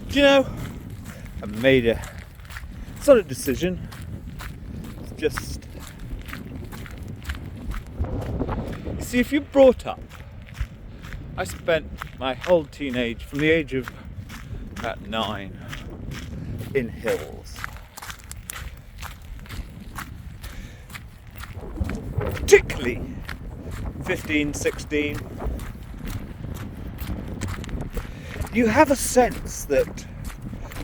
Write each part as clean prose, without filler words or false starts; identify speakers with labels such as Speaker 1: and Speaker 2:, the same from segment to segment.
Speaker 1: Do you know, I made it's not a decision, it's just, you see, if you're brought up, I spent my whole teenage, from the age of about 9, in hills. Particularly 15, 16, you have a sense that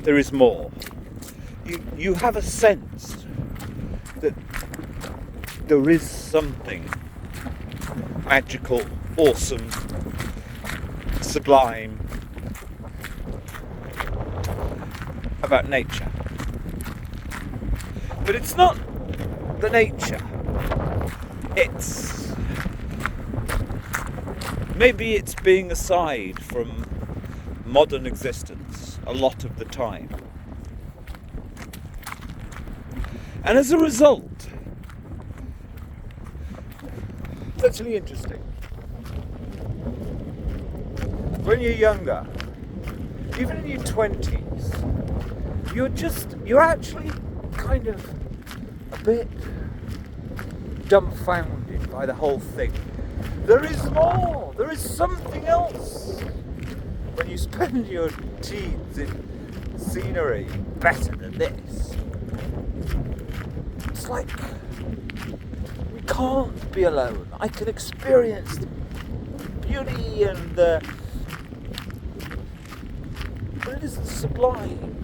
Speaker 1: there is more. You have a sense that there is something magical, awesome, sublime about nature. But it's not the nature. Maybe it's being aside from modern existence a lot of the time. And as a result, it's actually interesting. When you're younger, even in your 20s, you're actually kind of a bit dumbfounded by the whole thing. There is more, there is something else. When you spend your teens in scenery better than this, it's like we can't be alone. I can experience the beauty and but it isn't sublime.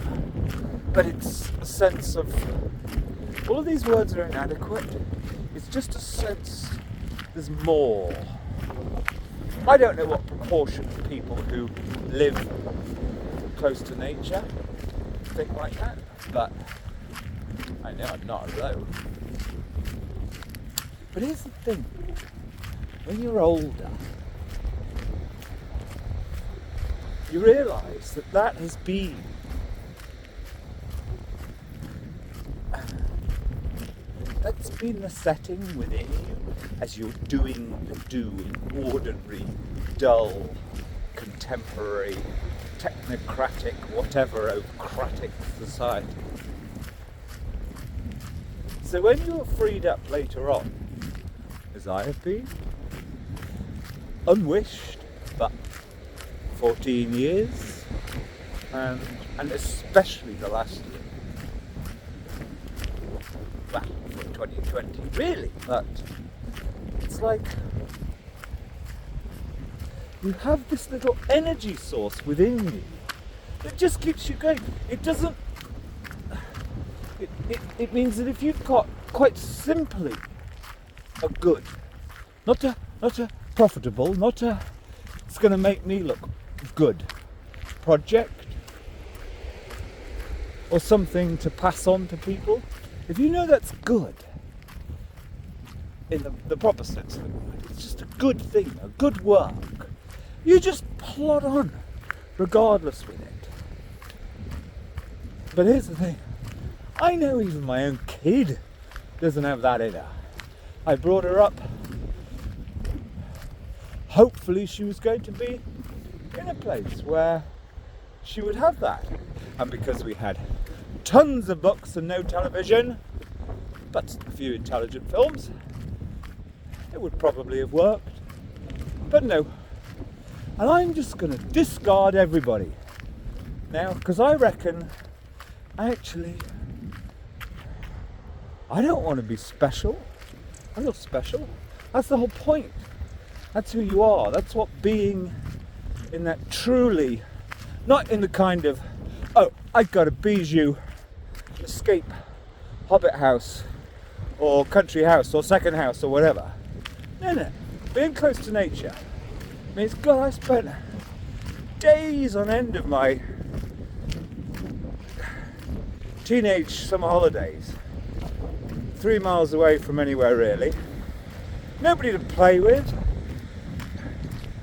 Speaker 1: But it's a sense of, all of these words are inadequate. It's just a sense there's more. I don't know what proportion of people who live close to nature think like that, but I know I'm not alone. But here's the thing, when you're older, you realise that has been that's been the setting within you as you're doing in ordinary, dull, contemporary, technocratic, whatever-ocratic society. So when you are freed up later on, as I have been, unwished, but 14 years, and especially the last year, well, for 2020, really, but it's like you have this little energy source within you that just keeps you going. It doesn't, it means that if you've got, quite simply, a good, not a profitable, it's going to make me look good project, or something to pass on to people, if you know that's good, in the proper sense of the word, it's just a good thing, a good work, you just plod on, regardless with it. But here's the thing, I know even my own kid doesn't have that in her. I brought her up, hopefully she was going to be in a place where she would have that. And because we had tons of books and no television, but a few intelligent films, it would probably have worked. But no. And I'm just going to discard everybody now, because I reckon, actually, I don't want to be special. I'm not special. That's the whole point. That's who you are. That's what being in that truly, not in the kind of, oh, I've got a bijou, escape, hobbit house, or country house, or second house, or whatever. No. Being close to nature means, God, I spent days on end of my teenage summer holidays 3 miles away from anywhere really. Nobody to play with.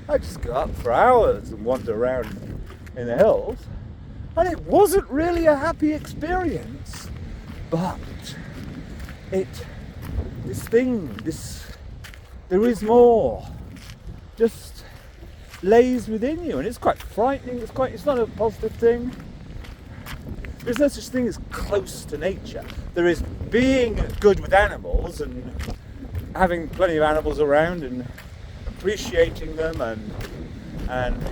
Speaker 1: I just go up for hours and wander around in the hills, and it wasn't really a happy experience, but there is more. Just lays within you, and it's quite frightening. It's not a positive thing. There's no such thing as close to nature. There is being good with animals and having plenty of animals around and appreciating them and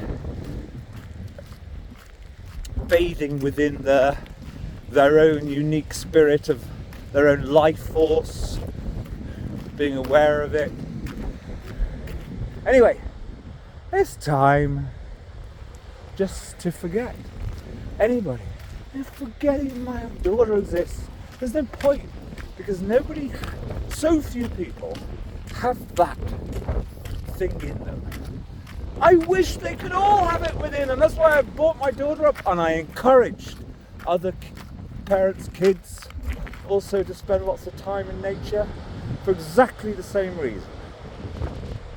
Speaker 1: bathing within their own unique spirit of their own life force, being aware of it. Anyway, it's time just to forget anybody. And forgetting my daughter exists. There's no point, because so few people have that thing in them. I wish they could all have it within, and that's why I brought my daughter up, and I encouraged other parents, kids, also to spend lots of time in nature for exactly the same reason.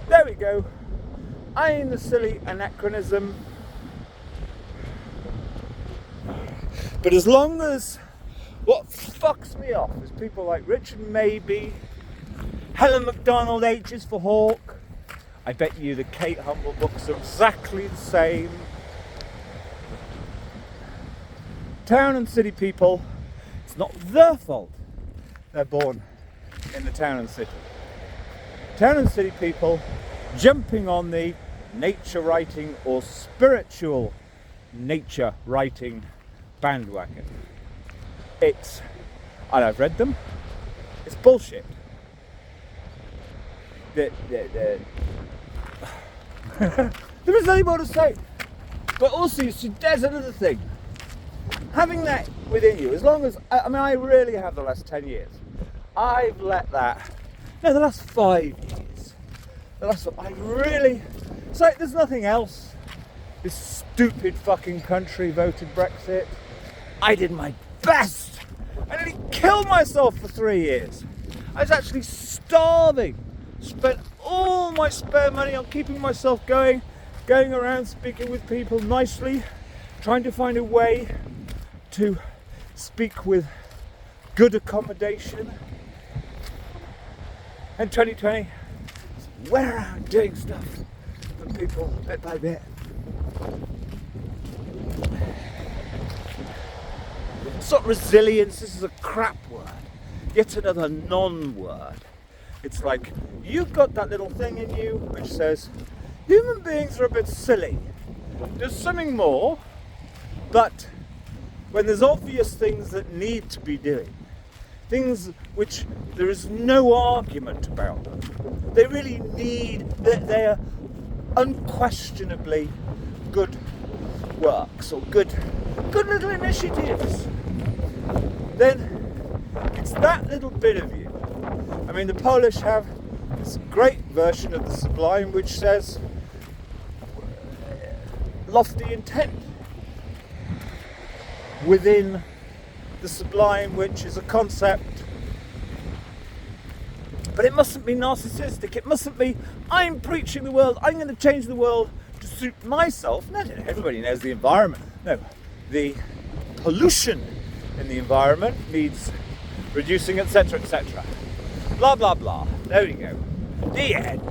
Speaker 1: There we go. I am the silly anachronism. But as long as what fucks me off is people like Richard Mabey, Helen MacDonald H's for Hawke. I bet you the Kate Humble books are exactly the same. Town and city people, it's not their fault they're born in the town and city. Town and city people jumping on the nature writing or spiritual nature writing bandwagon. And I've read them, it's bullshit. There is nothing more to say. But also, you see, there's another thing. Having that within you, as long as, I really have the last 10 years. I've let that, no, the last 5 years. It's like there's nothing else. This stupid fucking country voted Brexit. I did my best. I nearly killed myself for 3 years. I was actually starving. Spent all my spare money on keeping myself going around speaking with people nicely, trying to find a way to speak with good accommodation. And 2020, went around doing stuff for people bit by bit. It's not resilience, this is a crap word. Yet another non-word. It's like, you've got that little thing in you which says, human beings are a bit silly. There's something more, but when there's obvious things that need to be doing, things which there is no argument about them, they really need, they're unquestionably good works or good little initiatives, then it's that little bit of you. The Polish have this great version of the Sublime which says lofty intent within the Sublime, which is a concept, but it mustn't be narcissistic. It mustn't be, I'm preaching the world, I'm going to change the world to suit myself. No, everybody knows the environment. No, the pollution in the environment needs reducing, etc., etc. Blah, blah, blah. There we go. The end.